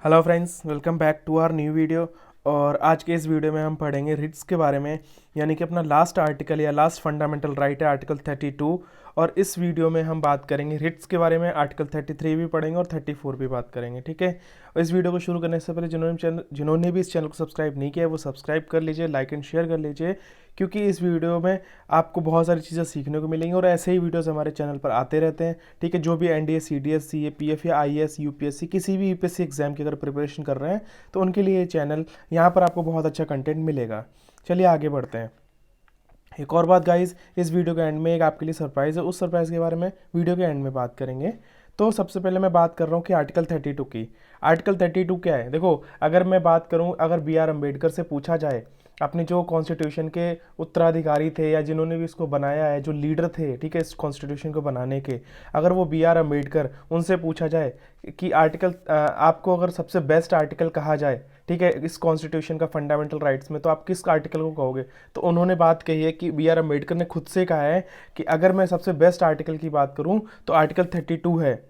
Hello friends, welcome back to our new video. और आज के इस वीडियो में हम पढ़ेंगे रिट्स के बारे में, यानी कि अपना लास्ट आर्टिकल या लास्ट फंडामेंटल राइट है आर्टिकल 32। और इस वीडियो में हम बात करेंगे रिट्स के बारे में, आर्टिकल 33 भी पढ़ेंगे और 34 भी बात करेंगे। ठीक है। और इस वीडियो को शुरू करने से पहले जिन्होंने भी इस चैनल को सब्सक्राइब नहीं किया है वो सब्सक्राइब कर लीजिए, लाइक एंड शेयर कर लीजिए, क्योंकि इस वीडियो में आपको बहुत सारी चीज़ें सीखने को मिलेंगी और ऐसे ही वीडियोस हमारे चैनल पर आते रहते हैं। ठीक है। जो भी एनडीए, सीडीएस, सीए, पीएफ या आईएएस, यूपीएससी, किसी भी यूपीएससी एग्जाम की अगर प्रिपरेशन कर रहे हैं तो उनके लिए ये चैनल, यहाँ पर आपको बहुत अच्छा कंटेंट मिलेगा। चलिए आगे बढ़ते हैं। एक और बात गाइज, इस वीडियो के एंड में एक आपके लिए सरप्राइज़ है, उस सरप्राइज़ के बारे में वीडियो के एंड में बात करेंगे। तो सबसे पहले मैं बात कर रहा हूँ कि आर्टिकल 32 की। आर्टिकल 32 क्या है? देखो, अगर मैं बात करूँ, अगर बी आर अम्बेडकर से पूछा जाए, अपने जो कॉन्स्टिट्यूशन के उत्तराधिकारी थे या जिन्होंने भी इसको बनाया है, जो लीडर थे, ठीक है, इस कॉन्स्टिट्यूशन को बनाने के, अगर वो बी आर अम्बेडकर, उनसे पूछा जाए कि आर्टिकल आपको अगर सबसे बेस्ट आर्टिकल कहा जाए, ठीक है, इस कॉन्स्टिट्यूशन का फंडामेंटल राइट्स में, तो आप किस आर्टिकल को कहोगे? तो उन्होंने बात कही है कि बी आर अम्बेडकर ने खुद से कहा है कि अगर मैं सबसे बेस्ट आर्टिकल की बात करूं तो आर्टिकल 32 है।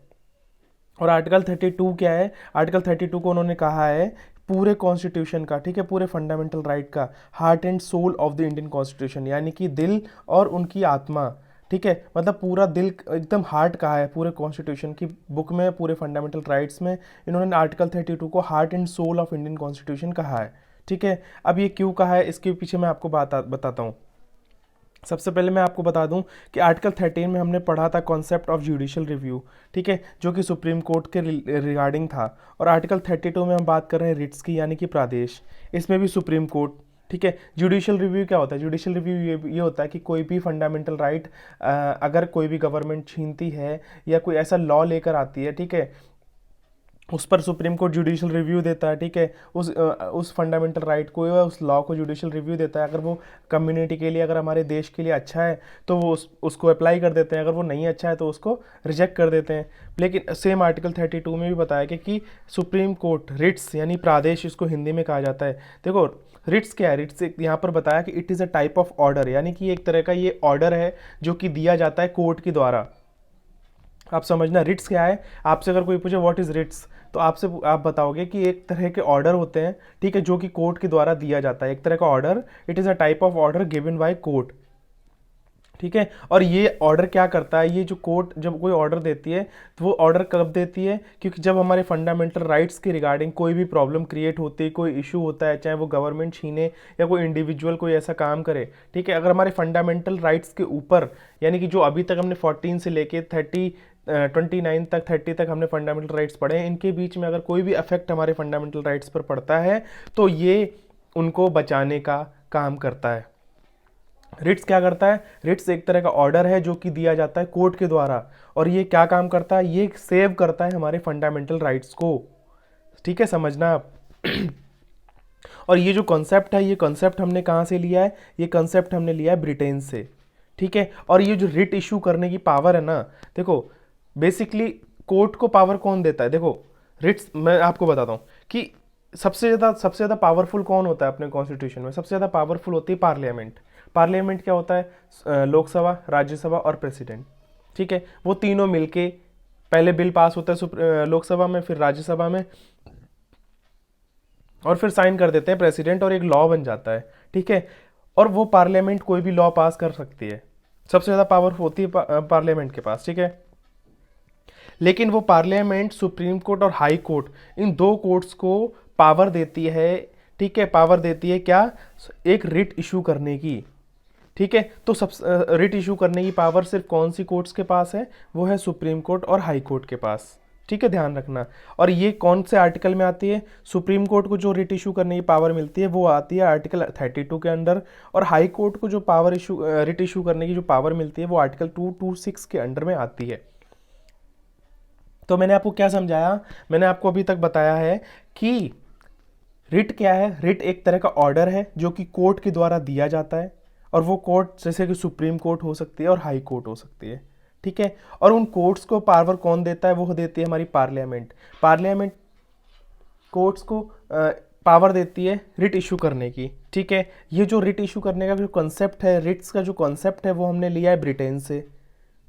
और आर्टिकल 32 क्या है? आर्टिकल 32 को उन्होंने कहा है पूरे कॉन्स्टिट्यूशन का, ठीक है, पूरे फंडामेंटल राइट का heart and soul of the Indian constitution, यानी कि दिल और उनकी आत्मा। ठीक है, मतलब पूरा दिल, एकदम हार्ट कहा है पूरे कॉन्स्टिट्यूशन की बुक में, पूरे फंडामेंटल राइट्स में इन्होंने आर्टिकल 32 को heart and soul of Indian constitution कहा है। ठीक है। अब ये क्यों कहा है, इसके पीछे मैं आपको बताता हूँ। सबसे पहले मैं आपको बता दूं कि आर्टिकल 13 में हमने पढ़ा था कॉन्सेप्ट ऑफ जुडिशियल रिव्यू, ठीक है, जो कि सुप्रीम कोर्ट के रिगार्डिंग था। और आर्टिकल 32 में हम बात कर रहे हैं रिट्स की, यानी कि प्रादेश, इसमें भी सुप्रीम कोर्ट। ठीक है। जुडिशियल रिव्यू क्या होता है? जुडिशियल रिव्यू ये होता है कि कोई भी फंडामेंटल राइट अगर कोई भी गवर्नमेंट छीनती है या कोई ऐसा लॉ लेकर आती है, ठीक है, उस पर सुप्रीम कोर्ट जुडिशियल रिव्यू देता है। ठीक है। उस फंडामेंटल राइट को या उस लॉ को जुडिशियल रिव्यू देता है। अगर वो कम्युनिटी के लिए, अगर हमारे देश के लिए अच्छा है तो वो उसको अप्लाई कर देते हैं, अगर वो नहीं अच्छा है तो उसको रिजेक्ट कर देते हैं। लेकिन सेम आर्टिकल 32 में भी बताया गया कि सुप्रीम कोर्ट रिट्स, यानी प्रादेश इसको हिंदी में कहा जाता है। देखो, रिट्स क्या है? रिट्स यहाँ पर बताया कि it is a type of order, यानी कि एक तरह का ये ऑर्डर है जो कि दिया जाता है कोर्ट के द्वारा। आप समझना, रिट्स क्या है? आपसे अगर कोई पूछे व्हाट इज रिट्स, तो आप बताओगे कि एक तरह के ऑर्डर होते हैं, ठीक है, जो कि कोर्ट के द्वारा दिया जाता है, एक तरह का order. It is a type of order given by court. ठीक है। और ये ऑर्डर क्या करता है? ये जो कोर्ट जब कोई ऑर्डर देती है तो वो ऑर्डर कब देती है? क्योंकि जब हमारे फंडामेंटल राइट्स के रिगार्डिंग कोई भी प्रॉब्लम क्रिएट होती है, कोई इशू होता है, चाहे वो गवर्नमेंट छीने या कोई इंडिविजुअल कोई ऐसा काम करे, ठीक है, अगर हमारे फंडामेंटल राइट्स के ऊपर, यानी कि जो अभी तक हमने 14 से लेके 29 तक, 30 तक हमने फंडामेंटल राइट्स पढ़े हैं, इनके बीच में अगर कोई भी अफेक्ट हमारे फंडामेंटल राइट्स पर पड़ता है तो ये उनको बचाने का काम करता है। रिट्स क्या करता है? रिट्स एक तरह का ऑर्डर है जो कि दिया जाता है कोर्ट के द्वारा, और ये क्या काम करता है? ये सेव करता है हमारे फंडामेंटल राइट्स को। ठीक है, समझना आप। और ये जो कॉन्सेप्ट है, ये कॉन्सेप्ट हमने कहाँ से लिया है? ये कॉन्सेप्ट हमने लिया है ब्रिटेन से। ठीक है। और ये जो रिट इशू करने की पावर है ना, देखो, बेसिकली कोर्ट को पावर कौन देता है? देखो, रिट्स मैं आपको बताता हूँ कि सबसे ज़्यादा पावरफुल कौन होता है अपने कॉन्स्टिट्यूशन में? सबसे ज़्यादा पावरफुल होती है पार्लियामेंट। पार्लियामेंट क्या होता है? लोकसभा, राज्यसभा और प्रेसिडेंट। ठीक है। वो तीनों मिलके पहले बिल पास होता है लोकसभा में, फिर राज्यसभा में, और फिर साइन कर देते हैं प्रेसिडेंट और एक लॉ बन जाता है। ठीक है। और वो पार्लियामेंट कोई भी लॉ पास कर सकती है। सबसे ज़्यादा पावर होती है पार्लियामेंट के पास। ठीक है। लेकिन वो पार्लियामेंट सुप्रीम कोर्ट और हाई कोर्ट, इन दो कोर्ट्स को पावर देती है। ठीक है। पावर देती है क्या? एक रिट इशू करने की। ठीक है। तो सब रिट इशू करने की पावर सिर्फ कौन सी कोर्ट्स के पास है? वो है सुप्रीम कोर्ट और हाई कोर्ट के पास। ठीक है, ध्यान रखना। और ये कौन से आर्टिकल में आती है? सुप्रीम कोर्ट को जो रिट इशू करने की पावर मिलती है वो आती है आर्टिकल 32 के अंडर, और हाई कोर्ट को जो रिट इशू करने की जो पावर मिलती है वो आर्टिकल 226 के अंडर में आती है। तो मैंने आपको क्या समझाया? मैंने आपको अभी तक बताया है कि रिट क्या है? रिट एक तरह का ऑर्डर है जो कि कोर्ट के द्वारा दिया जाता है, और वो कोर्ट जैसे कि सुप्रीम कोर्ट हो सकती है और हाई कोर्ट हो सकती है। ठीक है। और उन कोर्ट्स को पावर कौन देता है? वो देती है हमारी पार्लियामेंट। पार्लियामेंट कोर्ट्स को पावर देती है रिट इशू करने की। ठीक है। ये जो रिट इशू करने का जो कॉन्सेप्ट है, रिट्स का जो कॉन्सेप्ट है, वो हमने लिया है ब्रिटेन से,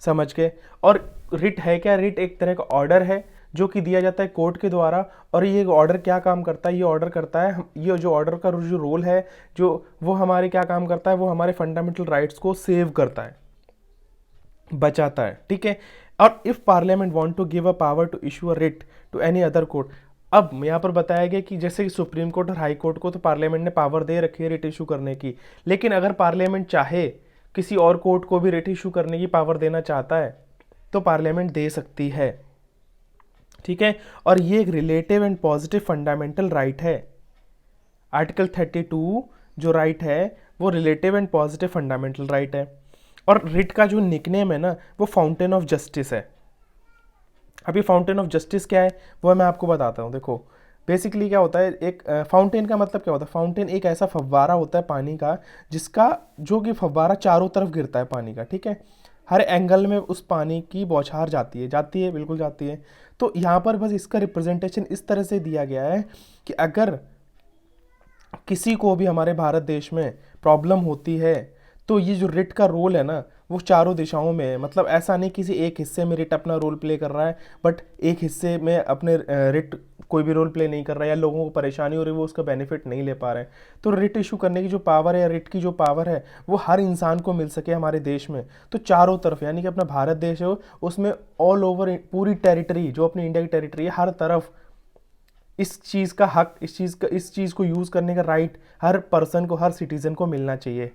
समझ के। और रिट है क्या? रिट एक तरह का ऑर्डर है जो कि दिया जाता है कोर्ट के द्वारा। और ये ऑर्डर क्या काम करता है, ये ऑर्डर करता है, ये जो ऑर्डर का जो रोल है, जो वो हमारे क्या काम करता है, वो हमारे फंडामेंटल राइट्स को सेव करता है, बचाता है। ठीक है। और if parliament want to give a power to issue a writ to any other court, अब यहाँ पर बताया गया कि जैसे कि सुप्रीम कोर्ट और हाई कोर्ट को तो पार्लियामेंट ने पावर दे रखी है रिट इशू करने की, लेकिन अगर पार्लियामेंट चाहे किसी और कोर्ट को भी रिट इशू करने की पावर देना चाहता है तो पार्लियामेंट दे सकती है। ठीक है। और ये एक relative and positive fundamental right है। आर्टिकल 32 जो राइट है वो relative and positive fundamental right है। और रिट का जो निकनेम है ना वो फाउंटेन ऑफ जस्टिस है। अभी फाउंटेन ऑफ जस्टिस क्या है वो मैं आपको बताता हूँ। देखो बेसिकली क्या होता है, एक फाउंटेन का मतलब क्या होता है, फाउंटेन एक ऐसा फव्वारा होता है पानी का जिसका जो कि फव्वारा चारों तरफ गिरता है पानी का। ठीक है। हर एंगल में उस पानी की बौछार जाती है बिल्कुल जाती है। तो यहाँ पर बस इसका रिप्रेजेंटेशन इस तरह से दिया गया है कि अगर किसी को भी हमारे भारत देश में प्रॉब्लम होती है तो ये जो रिट का रोल है ना वो चारों दिशाओं में है। मतलब ऐसा नहीं किसी एक हिस्से में रिट अपना रोल प्ले कर रहा है बट एक हिस्से में अपने रिट कोई भी रोल प्ले नहीं कर रहा है, या लोगों को परेशानी हो रही है वो उसका बेनिफिट नहीं ले पा रहे हैं। तो रिट इशू करने की जो पावर है या रिट की जो पावर है वो हर इंसान को मिल सके हमारे देश में, तो चारों तरफ यानी कि अपना भारत देश है उसमें ऑल ओवर पूरी टेरिटरी जो अपनी इंडिया की टेरिटरी है हर तरफ इस चीज़ का हक, इस चीज़ को यूज़ करने का राइट हर पर्सन को, हर सिटीज़न को मिलना चाहिए।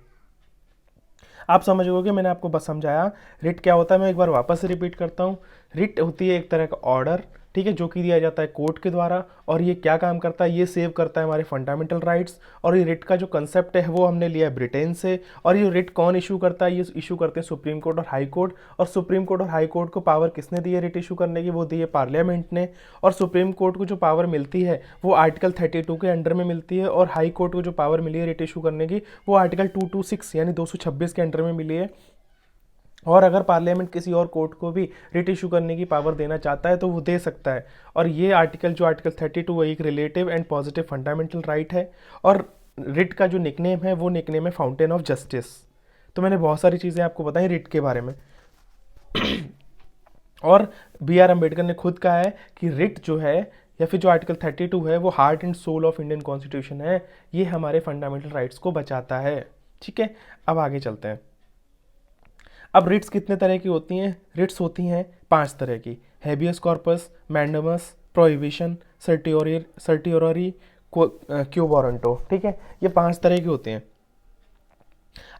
आप समझ गए, मैंने आपको बस समझाया रिट क्या होता है। मैं एक बार वापस से रिपीट करता हूँ। रिट होती है एक तरह का ऑर्डर, ठीक है, जो कि दिया जाता है कोर्ट के द्वारा। और ये क्या काम करता है, ये सेव करता है हमारे फंडामेंटल राइट्स। और ये रिट का जो कंसेप्ट है वो हमने लिया है ब्रिटेन से। और ये रिट कौन इशू करता है, ये इशू करते हैं सुप्रीम कोर्ट और हाई कोर्ट। और सुप्रीम कोर्ट और हाई कोर्ट को पावर किसने दी है रिट इशू करने की, वो दी है पार्लियामेंट ने। और सुप्रीम कोर्ट को जो पावर मिलती है वो आर्टिकल 32 के अंडर में मिलती है। और हाई कोर्ट को जो पावर मिली है रिट इशू करने की वो आर्टिकल 226 यानी 226 के अंडर में मिली है। और अगर पार्लियामेंट किसी और कोर्ट को भी रिट इशू करने की पावर देना चाहता है तो वो दे सकता है। और ये आर्टिकल जो आर्टिकल 32 वो एक relative and positive fundamental right है। और रिट का जो निकनेम है वो निकनेम है फाउंटेन ऑफ जस्टिस। तो मैंने बहुत सारी चीज़ें आपको बताई रिट के बारे में। और बी आर अम्बेडकर ने खुद कहा है कि रिट जो है या फिर जो आर्टिकल 32 है वो heart and soul of Indian constitution है, ये हमारे फंडामेंटल राइट्स को बचाता है। ठीक है, अब आगे चलते हैं। अब रिट्स कितने तरह की होती हैं? रिट्स होती हैं 5 तरह की, habeas corpus, mandamus, prohibition, certiorari, quo warranto. ठीक है, ये 5 तरह के होते हैं।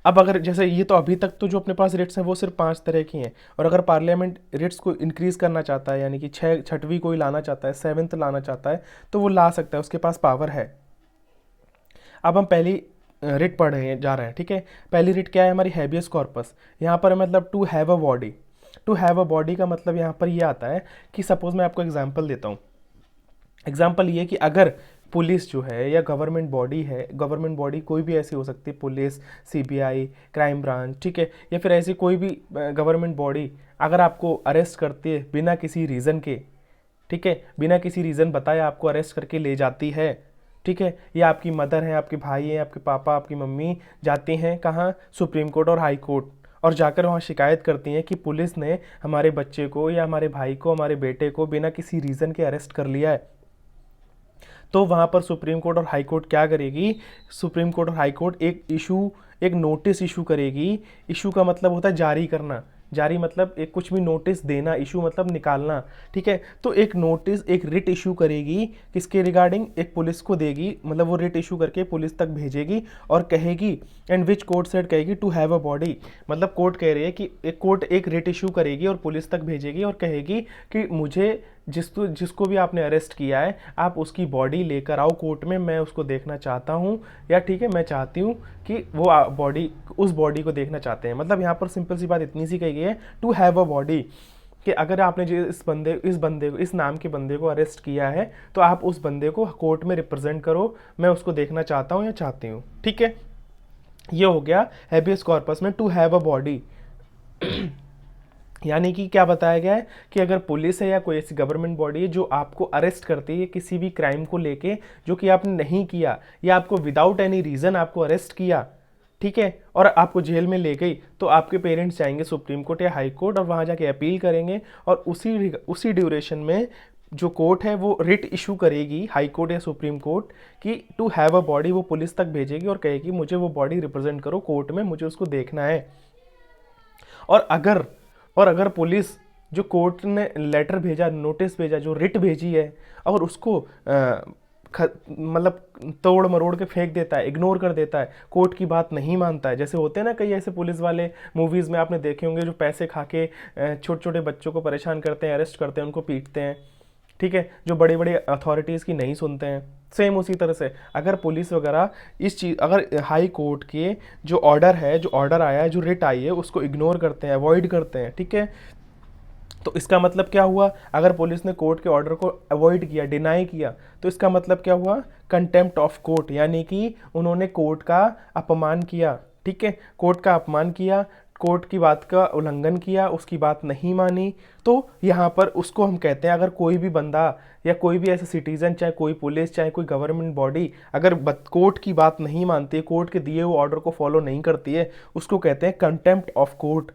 अब अगर जैसे ये तो अभी तक तो जो अपने पास रिट्स हैं वो सिर्फ 5 तरह की हैं। और अगर पार्लियामेंट रिट्स को इंक्रीज़ करना चाहता है यानी कि 6वीं कोई लाना चाहता है, 7th लाना चाहता है तो वो ला सकता है, उसके पास पावर है। अब हम पहली रिट पढ़ रहे हैं जा रहे हैं। ठीक है, पहली रिट क्या है हमारी, हैबियस कॉर्पस। यहाँ पर मतलब to have a body. To have a body का मतलब यहाँ पर ये आता है कि सपोज मैं आपको एग्जांपल देता हूँ। एग्जांपल ये कि अगर पुलिस जो है या गवर्नमेंट बॉडी है, गवर्नमेंट बॉडी कोई भी ऐसी हो सकती है, पुलिस, सीबीआई, क्राइम ब्रांच, ठीक है, या फिर ऐसी कोई भी गवर्नमेंट बॉडी अगर आपको अरेस्ट करती है बिना किसी रीज़न के, ठीक है, बिना किसी रीज़न बताए आपको अरेस्ट करके ले जाती है, ठीक है, या आपकी मदर है, आपके भाई हैं, आपके पापा, आपकी मम्मी जाती हैं कहाँ, सुप्रीम कोर्ट और हाई कोर्ट, और जाकर वहाँ शिकायत करती हैं कि पुलिस ने हमारे बच्चे को या हमारे भाई को, हमारे बेटे को बिना किसी रीज़न के अरेस्ट कर लिया है। तो वहाँ पर सुप्रीम कोर्ट और हाई कोर्ट क्या करेगी, सुप्रीम कोर्ट और हाई कोर्ट एक नोटिस इशू करेगी। इशू का मतलब होता है जारी करना, जारी मतलब एक कुछ भी नोटिस देना, इशू मतलब निकालना। ठीक है, तो एक नोटिस, एक रिट इशू करेगी किसके रिगार्डिंग, एक पुलिस को देगी, मतलब वो रिट इशू करके पुलिस तक भेजेगी और कहेगी, एंड विच कोर्ट सेड कहेगी टू हैव अ बॉडी, मतलब कोर्ट कह रही है कि एक कोर्ट एक रिट इशू करेगी और पुलिस तक भेजेगी और कहेगी कि मुझे जिसको भी आपने अरेस्ट किया है आप उसकी बॉडी लेकर आओ कोर्ट में, मैं उसको देखना चाहता हूँ, या ठीक है मैं चाहती हूँ कि वो बॉडी, उस बॉडी को देखना चाहते हैं। मतलब यहाँ पर सिंपल सी बात इतनी सी कही गई है, टू हैव अ बॉडी, कि अगर आपने जो इस नाम के बंदे को अरेस्ट किया है तो आप उस बंदे को कोर्ट में रिप्रेजेंट करो, मैं उसको देखना चाहता हूँ या चाहती हूँ। ठीक है, ये हो गया हैबियस कॉर्पस में टू हैव अ बॉडी। यानी कि क्या बताया गया है कि अगर पुलिस है या कोई ऐसी गवर्नमेंट बॉडी है जो आपको अरेस्ट करती है किसी भी क्राइम को लेके जो कि आपने नहीं किया, या आपको विदाउट एनी रीज़न आपको अरेस्ट किया, ठीक है, और आपको जेल में ले गई, तो आपके पेरेंट्स जाएंगे सुप्रीम कोर्ट या हाई कोर्ट और वहाँ जाके अपील करेंगे और उसी ड्यूरेशन में जो कोर्ट है वो रिट इशू करेगी, हाई कोर्ट या सुप्रीम कोर्ट, कि टू हैव अ बॉडी वो पुलिस तक भेजेगी और कहेगी मुझे वो बॉडी रिप्रेजेंट करो कोर्ट में, मुझे उसको देखना है। और अगर पुलिस, जो कोर्ट ने लेटर भेजा, नोटिस भेजा, जो रिट भेजी है, और उसको मतलब तोड़ मरोड़ के फेंक देता है, इग्नोर कर देता है, कोर्ट की बात नहीं मानता है, जैसे होते हैं ना कई ऐसे पुलिस वाले मूवीज़ में आपने देखे होंगे जो पैसे खा के छोटे छोटे बच्चों को परेशान करते हैं, अरेस्ट करते हैं, उनको पीटते हैं, ठीक है, जो बड़ी बड़ी अथॉरिटीज़ की नहीं सुनते हैं। सेम उसी तरह से अगर पुलिस वगैरह इस चीज़, अगर हाई कोर्ट के जो ऑर्डर है, जो ऑर्डर आया है, जो रिट आई है, उसको इग्नोर करते हैं, अवॉइड करते हैं, ठीक है, तो इसका मतलब क्या हुआ? अगर पुलिस ने कोर्ट के ऑर्डर को अवॉइड किया, डिनाई किया, तो इसका मतलब क्या हुआ? कंटेम्प्ट ऑफ कोर्ट, यानी कि उन्होंने कोर्ट का अपमान किया, ठीक है, कोर्ट का अपमान किया, कोर्ट की बात का उल्लंघन किया, उसकी बात नहीं मानी। तो यहाँ पर उसको हम कहते हैं, अगर कोई भी बंदा या कोई भी ऐसा सिटीज़न, चाहे कोई पुलिस, चाहे कोई गवर्नमेंट बॉडी, अगर कोर्ट की बात नहीं मानती है, कोर्ट के दिए हुए ऑर्डर को फॉलो नहीं करती है, उसको कहते हैं contempt of court.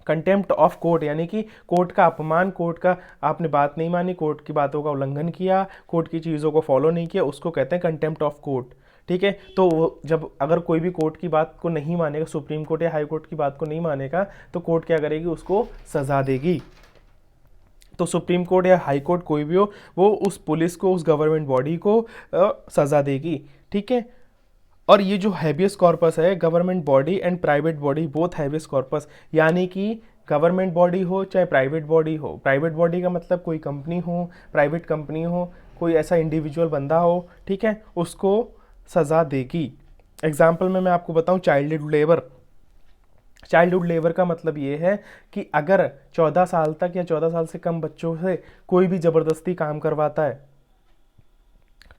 Contempt of court यानी कि कोर्ट का अपमान, कोर्ट का आपने बात नहीं मानी, कोर्ट की बातों का उल्लंघन किया, कोर्ट की चीज़ों को फॉलो नहीं किया, उसको कहते हैं कंटेम्प्ट ऑफ कोर्ट, ठीक है। तो जब अगर कोई भी कोर्ट की बात को नहीं मानेगा, सुप्रीम कोर्ट या हाई कोर्ट की बात को नहीं मानेगा, तो कोर्ट क्या करेगी? उसको सजा देगी। तो सुप्रीम कोर्ट या हाई कोर्ट कोई भी हो, वो उस पुलिस को, उस गवर्नमेंट बॉडी को सजा देगी, ठीक है। और ये जो हैबियस कॉर्पस है, government body and private body both habeas corpus, यानी कि गवर्नमेंट बॉडी हो चाहे प्राइवेट बॉडी हो, प्राइवेट बॉडी का मतलब कोई कंपनी हो, प्राइवेट कंपनी हो, कोई ऐसा इंडिविजुअल बंदा हो, ठीक है, उसको सज़ा देगी। एग्जाम्पल में मैं आपको बताऊं, चाइल्डहुड लेबर। चाइल्डहुड लेबर का मतलब ये है कि अगर 14 साल तक या 14 साल से कम बच्चों से कोई भी ज़बरदस्ती काम करवाता है,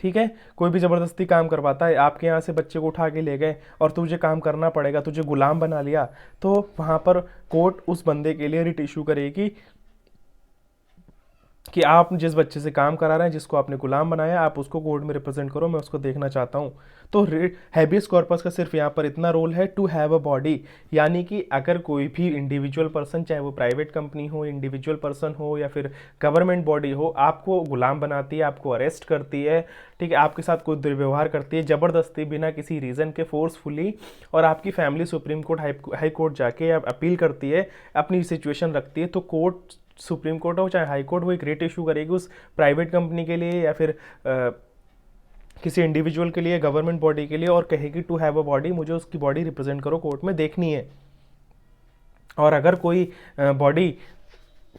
ठीक है, कोई भी ज़बरदस्ती काम करवाता है, आपके यहाँ से बच्चे को उठा के ले गए और तुझे काम करना पड़ेगा, तुझे गुलाम बना लिया, तो वहाँ पर कोर्ट उस बंदे के लिए रिट इशू करेगी कि आप जिस बच्चे से काम करा रहे हैं, जिसको आपने गुलाम बनाया, आप उसको कोर्ट में रिप्रेजेंट करो, मैं उसको देखना चाहता हूँ। तो हैबियस कॉर्पस का सिर्फ यहाँ पर इतना रोल है, टू हैव अ बॉडी, यानी कि अगर कोई भी इंडिविजुअल पर्सन, चाहे वो प्राइवेट कंपनी हो, इंडिविजुअल पर्सन हो या फिर गवर्नमेंट बॉडी हो, आपको गुलाम बनाती है, आपको अरेस्ट करती है, ठीक है, आपके साथ कोई दुर्व्यवहार करती है ज़बरदस्ती, बिना किसी रीज़न के, फोर्सफुली, और आपकी family supreme Court, High court जाके अपील करती है, अपनी सिचुएशन रखती है, तो कोर्ट, सुप्रीम कोर्ट हो चाहे हाई कोर्ट, वो एक रेट इशू करेगी उस प्राइवेट कंपनी के लिए या फिर किसी इंडिविजुअल के लिए, गवर्नमेंट बॉडी के लिए, और कहेगी टू हैव अ बॉडी, मुझे उसकी बॉडी रिप्रेजेंट करो, कोर्ट में देखनी है। और अगर कोई बॉडी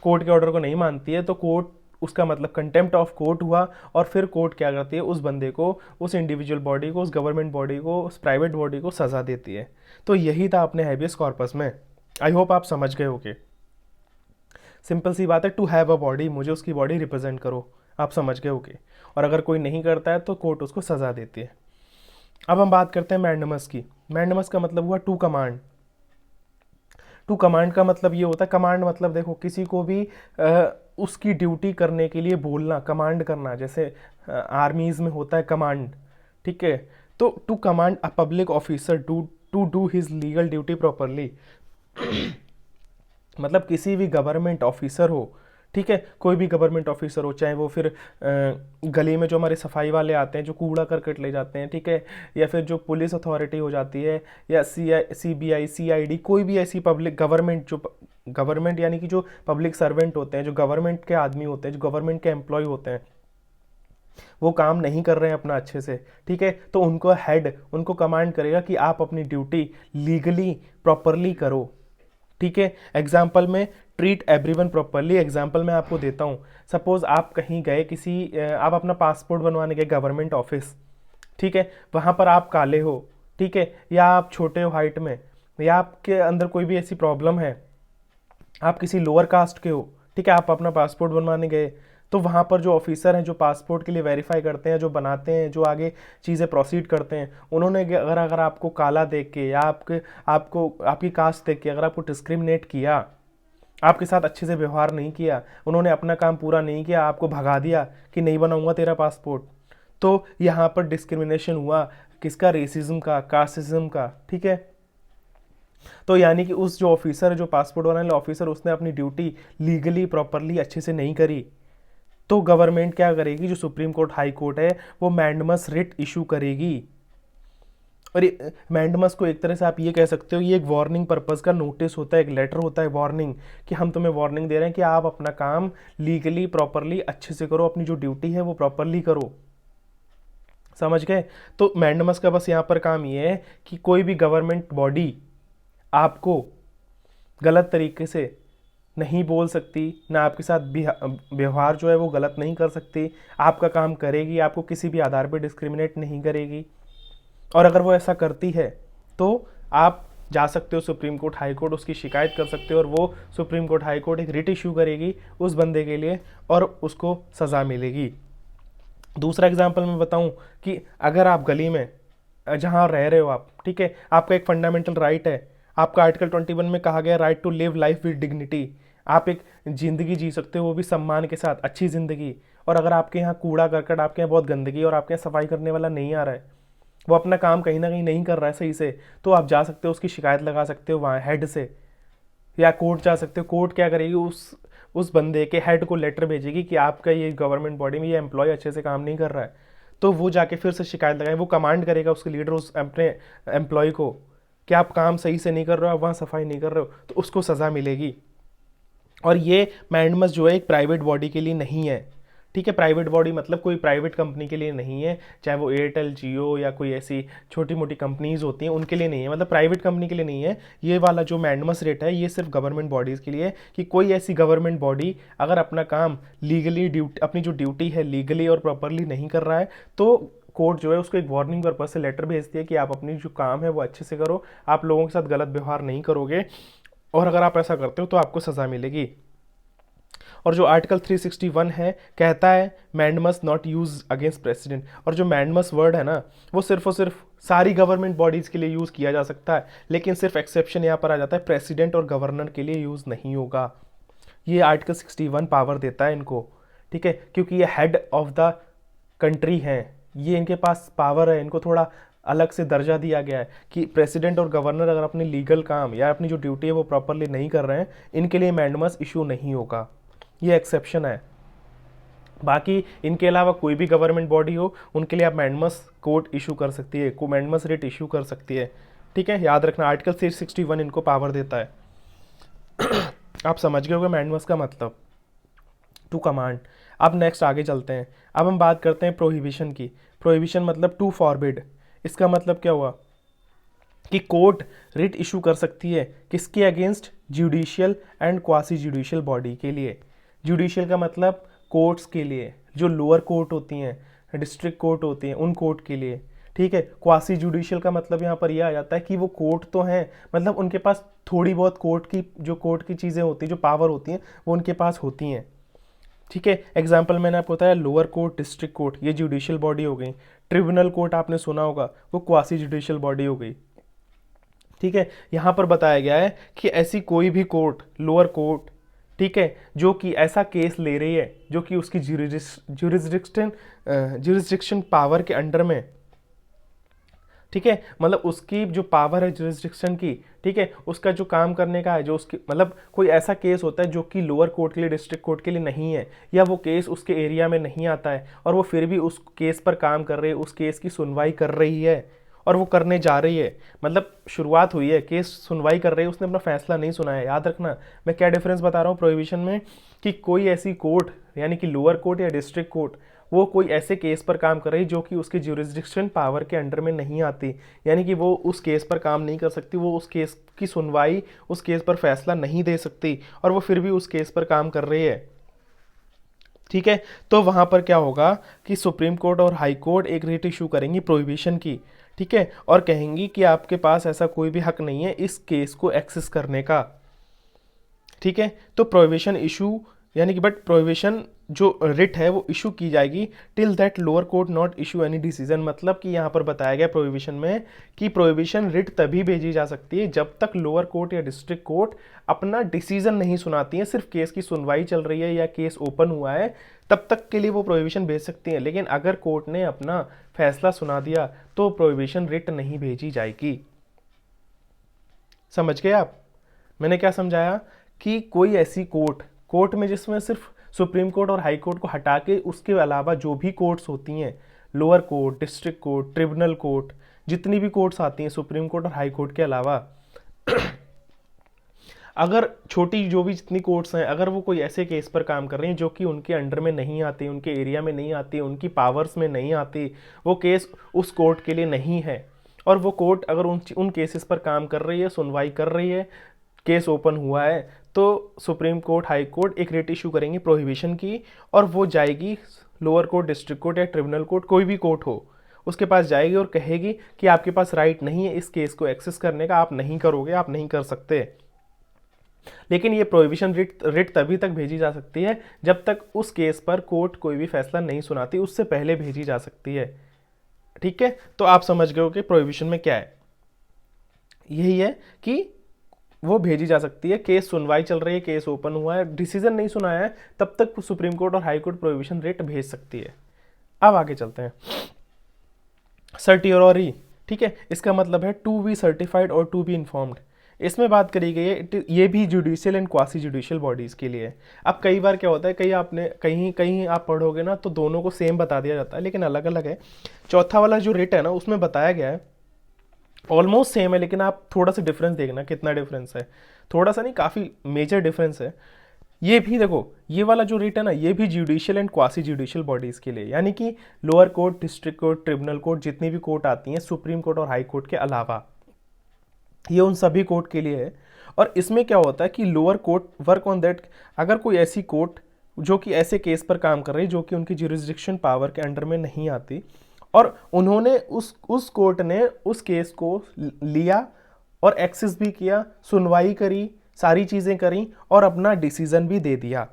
कोर्ट के ऑर्डर को नहीं मानती है, तो कोर्ट, उसका मतलब कंटेम्प्ट ऑफ कोर्ट हुआ, और फिर कोर्ट क्या करती है? उस बंदे को, उस इंडिविजुअल बॉडी को, उस गवर्नमेंट बॉडी को, उस प्राइवेट बॉडी को सज़ा देती है। तो यही था अपने हैबियस कॉर्पस में। आई होप आप समझ गए होगे। सिंपल सी बात है, टू हैव अ बॉडी, मुझे उसकी बॉडी रिप्रेजेंट करो, आप समझ गए होगे। और अगर कोई नहीं करता है तो कोर्ट उसको सज़ा देती है। अब हम बात करते हैं मैंडमस की। मैंडमस का मतलब हुआ टू कमांड। टू कमांड का मतलब ये होता है, कमांड मतलब देखो, किसी को भी उसकी ड्यूटी करने के लिए बोलना, कमांड करना, जैसे आर्मीज़ में होता है कमांड, ठीक है। तो to command a public officer to do his legal duty properly, मतलब किसी भी गवर्नमेंट ऑफिसर हो, ठीक है, कोई भी गवर्नमेंट ऑफिसर हो, चाहे वो फिर गली में जो हमारे सफाई वाले आते हैं, जो कूड़ा करकट ले जाते हैं, ठीक है, या फिर जो पुलिस अथॉरिटी हो जाती है, या CBI CID, कोई भी ऐसी पब्लिक गवर्नमेंट, जो गवर्नमेंट यानी कि जो पब्लिक सर्वेंट होते हैं, जो गवर्नमेंट के आदमी होते हैं, जो गवर्नमेंट के एम्प्लॉय होते हैं, वो काम नहीं कर रहे हैं अपना अच्छे से, ठीक है, तो उनको हेड, उनको कमांड करेगा कि आप अपनी ड्यूटी लीगली प्रॉपरली करो, ठीक है। एग्जाम्पल में, ट्रीट एवरीवन प्रॉपरली। एग्जाम्पल मैं आपको देता हूँ, सपोज आप कहीं गए, आप अपना पासपोर्ट बनवाने गए गवर्नमेंट ऑफिस, ठीक है, वहाँ पर आप काले हो, ठीक है, या आप छोटे हो हाइट में, या आपके अंदर कोई भी ऐसी प्रॉब्लम है, आप किसी लोअर कास्ट के हो, ठीक है, आप अपना पासपोर्ट बनवाने गए, तो वहाँ पर जो ऑफिसर हैं, जो पासपोर्ट के लिए वेरीफाई करते हैं, जो बनाते हैं, जो आगे चीज़ें प्रोसीड करते हैं, उन्होंने अगर आपको काला देख के, या आपकी कास्ट देख के अगर आपको डिस्क्रिमिनेट किया, आपके साथ अच्छे से व्यवहार नहीं किया, उन्होंने अपना काम पूरा नहीं किया, आपको भगा दिया कि नहीं बनाऊंगा तेरा पासपोर्ट, तो यहाँ पर डिस्क्रिमिनेशन हुआ, किसका? रेसिज्म का, कास्टिज्म का, ठीक है। तो यानी कि उस जो ऑफिसर है, जो पासपोर्ट बनाने वाला ऑफिसर, उसने अपनी ड्यूटी लीगली प्रॉपरली अच्छे से नहीं करी, तो गवर्नमेंट क्या करेगी, जो सुप्रीम कोर्ट हाई कोर्ट है वो मैंडमस रिट इशू करेगी। और ये मैंडमस को एक तरह से आप ये कह सकते हो, ये एक वार्निंग पर्पस का नोटिस होता है, एक लेटर होता है वार्निंग, कि हम तुम्हें वार्निंग दे रहे हैं कि आप अपना काम लीगली प्रॉपरली अच्छे से करो, अपनी जो ड्यूटी है वो प्रॉपरली करो। समझ गए? तो मैंडमस का बस यहाँ पर काम ये है कि कोई भी गवर्नमेंट बॉडी आपको गलत तरीके से नहीं बोल सकती, ना आपके साथ व्यवहार जो है वो गलत नहीं कर सकती, आपका काम करेगी, आपको किसी भी आधार पर डिस्क्रिमिनेट नहीं करेगी। और अगर वो ऐसा करती है तो आप जा सकते हो सुप्रीम कोर्ट हाई कोर्ट, उसकी शिकायत कर सकते हो, और वो सुप्रीम कोर्ट हाई कोर्ट एक रिट इशू करेगी उस बंदे के लिए और उसको सज़ा मिलेगी। दूसरा एग्जांपल मैं बताऊं कि अगर आप गली में जहां रह रहे हो आप, ठीक है, आपका एक फंडामेंटल राइट है, आपका आर्टिकल 21 में कहा गया right to live life with dignity, आप एक ज़िंदगी जी सकते हो वो भी सम्मान के साथ, अच्छी ज़िंदगी। और अगर आपके यहाँ कूड़ा करकट, आपके यहाँ बहुत गंदगी और आपके यहाँ सफाई करने वाला नहीं आ रहा है, वो अपना काम कहीं ना कहीं नहीं कर रहा है सही से, तो आप जा सकते हो, उसकी शिकायत लगा सकते हो वहाँ हेड से, या कोर्ट जा सकते हो। कोर्ट क्या करेगी, उस बंदे के हेड को लेटर भेजेगी कि आपका ये गवर्नमेंट बॉडी में ये एम्प्लॉय अच्छे से काम नहीं कर रहा है, तो वो जाके फिर से शिकायत लगाए, वो कमांड करेगा उसके लीडर उस अपने एम्प्लॉय को कि आप काम सही से नहीं कर रहे हो, आप वहाँ सफाई नहीं कर रहे हो, तो उसको सज़ा मिलेगी। और ये मैंडमस जो है एक प्राइवेट बॉडी के लिए नहीं है, ठीक है, प्राइवेट बॉडी मतलब कोई प्राइवेट कंपनी के लिए नहीं है, चाहे वो एयरटेल, जियो या कोई ऐसी छोटी मोटी कंपनीज होती हैं उनके लिए नहीं है, मतलब प्राइवेट कंपनी के लिए नहीं है। ये वाला जो मैंडमस रेट है ये सिर्फ गवर्नमेंट बॉडीज़ के लिए है, कि कोई ऐसी गवर्नमेंट बॉडी अगर अपना काम लीगली अपनी जो ड्यूटी है लीगली और प्रॉपरली नहीं कर रहा है, तो कोर्ट जो है उसको एक वार्निंग पर्पज से लेटर भेजती है कि आप अपनी जो काम है वो अच्छे से करो, आप लोगों के साथ गलत व्यवहार नहीं करोगे, और अगर आप ऐसा करते हो तो आपको सज़ा मिलेगी। और जो आर्टिकल 361 है कहता है mandamus not use against president, और जो मैंडमस वर्ड है ना वो सिर्फ और सिर्फ सारी गवर्नमेंट बॉडीज़ के लिए यूज़ किया जा सकता है, लेकिन सिर्फ एक्सेप्शन यहाँ पर आ जाता है, प्रेसिडेंट और गवर्नर के लिए यूज़ नहीं होगा। ये आर्टिकल 61 पावर देता है इनको, ठीक है, क्योंकि ये हेड ऑफ द कंट्री हैं, ये इनके पास पावर है, इनको थोड़ा अलग से दर्जा दिया गया है कि प्रेसिडेंट और गवर्नर अगर अपने लीगल काम या अपनी जो ड्यूटी है वो प्रॉपरली नहीं कर रहे हैं, इनके लिए मैंडमस इशू नहीं होगा, ये एक्सेप्शन है। बाकी इनके अलावा कोई भी गवर्नमेंट बॉडी हो उनके लिए आप मैंडमस कोर्ट इशू कर सकती है, को मैंडमस रिट इशू कर सकती है, ठीक है, याद रखना आर्टिकल 361 इनको पावर देता है। आप समझ गए होंगे मैंडमस का मतलब, टू कमांड। अब नेक्स्ट आगे चलते हैं, अब हम बात करते हैं प्रोहिबिशन की। प्रोहिबिशन मतलब टू फॉरबिड, इसका मतलब क्या हुआ कि कोर्ट रिट इशू कर सकती है किसके against, judicial and quasi judicial body के लिए। जुडिशियल का मतलब कोर्ट्स के लिए, जो लोअर कोर्ट होती हैं, डिस्ट्रिक्ट कोर्ट होती हैं, उन कोर्ट के लिए, ठीक है। क्वासी जुडिशियल का मतलब यहाँ पर यह आ जाता है कि वो कोर्ट तो हैं, मतलब उनके पास थोड़ी बहुत कोर्ट की चीज़ें होती हैं, जो पावर होती हैं वो उनके पास होती हैं, ठीक है। एग्जाम्पल मैंने आपको बताया लोअर कोर्ट, डिस्ट्रिक्ट कोर्ट, ये जुडिशियल बॉडी हो गई। ट्रिब्यूनल कोर्ट आपने सुना होगा, वो क्वासी जुडिशियल बॉडी हो गई, ठीक है। यहाँ पर बताया गया है कि ऐसी कोई भी कोर्ट, लोअर कोर्ट, ठीक है, जो कि ऐसा केस ले रही है जो कि उसकी जुरिस्डिक्शन पावर के अंडर में, ठीक है, मतलब उसकी जो पावर है जुरिस्डिक्शन की, ठीक है, उसका जो काम करने का है, जो उसकी मतलब कोई ऐसा केस होता है जो कि लोअर कोर्ट के लिए, डिस्ट्रिक्ट कोर्ट के लिए नहीं है, या वो केस उसके एरिया में नहीं आता है और वो फिर भी उस केस पर काम कर रही है, उस केस की सुनवाई कर रही है और वो करने जा रही है, मतलब शुरुआत हुई है, केस सुनवाई कर रही है, उसने अपना फैसला नहीं सुनाया। याद रखना मैं क्या डिफरेंस बता रहा हूँ प्रोहिबिशन में, कि कोई ऐसी कोर्ट यानी कि लोअर कोर्ट या डिस्ट्रिक्ट कोर्ट वो कोई ऐसे केस पर काम कर रही जो कि उसकी ज्यूरिसडिक्शन पावर के अंडर में नहीं आती, यानी कि वो उस केस पर काम नहीं कर सकती, वो उस केस की सुनवाई, उस केस पर फैसला नहीं दे सकती, और वो फिर भी उस केस पर काम कर रही है, ठीक है। तो वहाँ पर क्या होगा कि सुप्रीम कोर्ट और हाई कोर्ट एक रिट इशू करेंगी प्रोहिबिशन की, ठीक है, और कहेंगी कि आपके पास ऐसा कोई भी हक नहीं है इस केस को एक्सेस करने का, ठीक है। तो प्रोहिबिशन इशू यानी कि बट प्रोहिबिशन जो रिट है वो इशू की जाएगी till that lower court not issue any decision, मतलब कि यहाँ पर बताया गया प्रोहिबिशन में कि प्रोहिबिशन रिट तभी भेजी जा सकती है जब तक लोअर कोर्ट या डिस्ट्रिक्ट कोर्ट अपना डिसीजन नहीं सुनाती है, सिर्फ केस की सुनवाई चल रही है या केस ओपन हुआ है, तब तक के लिए वो प्रोहिबिशन भेज सकती है। लेकिन अगर कोर्ट ने अपना फैसला सुना दिया तो प्रोहिबिशन रिट नहीं भेजी जाएगी। समझ गए आप मैंने क्या समझाया, कि कोई ऐसी कोर्ट में जिसमें सिर्फ सुप्रीम कोर्ट और हाई कोर्ट को हटा के उसके अलावा जो भी कोर्ट्स होती हैं, lower court, district court, tribunal court, जितनी भी कोर्ट्स आती हैं सुप्रीम कोर्ट और हाई कोर्ट के अलावा, अगर छोटी जो भी जितनी कोर्ट्स हैं, अगर वो कोई ऐसे केस पर काम कर रही हैं जो कि उनके अंडर में नहीं आती, उनके एरिया में नहीं आती, उनकी पावर्स में नहीं आती, वो केस उस कोर्ट के लिए नहीं है, और वो कोर्ट अगर उन केसेस पर काम कर रही है, सुनवाई कर रही है, केस ओपन हुआ है, तो सुप्रीम कोर्ट, हाई कोर्ट एक रिट इशू करेंगे प्रोहिबिशन की, और वो जाएगी लोअर कोर्ट, डिस्ट्रिक्ट कोर्ट या ट्रिब्यूनल कोर्ट, कोई भी कोर्ट हो, उसके पास जाएगी और कहेगी कि आपके पास राइट नहीं है इस केस को एक्सेस करने का, आप नहीं करोगे, आप नहीं कर सकते। लेकिन ये प्रोहिबिशन रिट तभी तक भेजी जा सकती है जब तक उस केस पर कोर्ट कोई भी फैसला नहीं सुनाती, उससे पहले भेजी जा सकती है। ठीक है, तो आप समझ गए हो कि प्रोहिबिशन में क्या है। यही है कि वो भेजी जा सकती है, केस सुनवाई चल रही है, केस ओपन हुआ है, डिसीजन नहीं सुनाया है, तब तक सुप्रीम कोर्ट और हाई कोर्ट प्रोहिबिशन रिट भेज सकती है। अब आगे चलते हैं। सर्टियोरी, ठीक है, इसका मतलब है टू बी सर्टिफाइड और टू बी इन्फॉर्म्ड। इसमें बात करी गई है, ये भी judicial and quasi judicial bodies के लिए। अब कई बार क्या होता है, कहीं कहीं आप पढ़ोगे ना तो दोनों को सेम बता दिया जाता है, लेकिन अलग अलग है। चौथा वाला जो रिट है ना, उसमें बताया गया है ऑलमोस्ट सेम है, लेकिन आप थोड़ा सा डिफरेंस देखना, कितना डिफरेंस है, थोड़ा सा नहीं, काफ़ी मेजर डिफरेंस है। ये भी देखो, ये वाला जो रिट है ना, ये भी judicial and quasi judicial bodies के लिए, यानी कि lower court, district court, tribunal court, जितनी भी कोर्ट आती हैं सुप्रीम कोर्ट और हाई कोर्ट के अलावा, ये उन सभी कोर्ट के लिए है। और इसमें क्या होता है कि lower court work on that, अगर कोई ऐसी कोर्ट जो कि ऐसे केस पर काम कर रही है जो कि उनकी जुरिस्डिक्शन पावर के अंडर में नहीं आती, और उन्होंने उस कोर्ट ने उस केस को लिया और एक्सेस भी किया, सुनवाई करी, सारी चीज़ें करी और अपना डिसीजन भी दे दिया।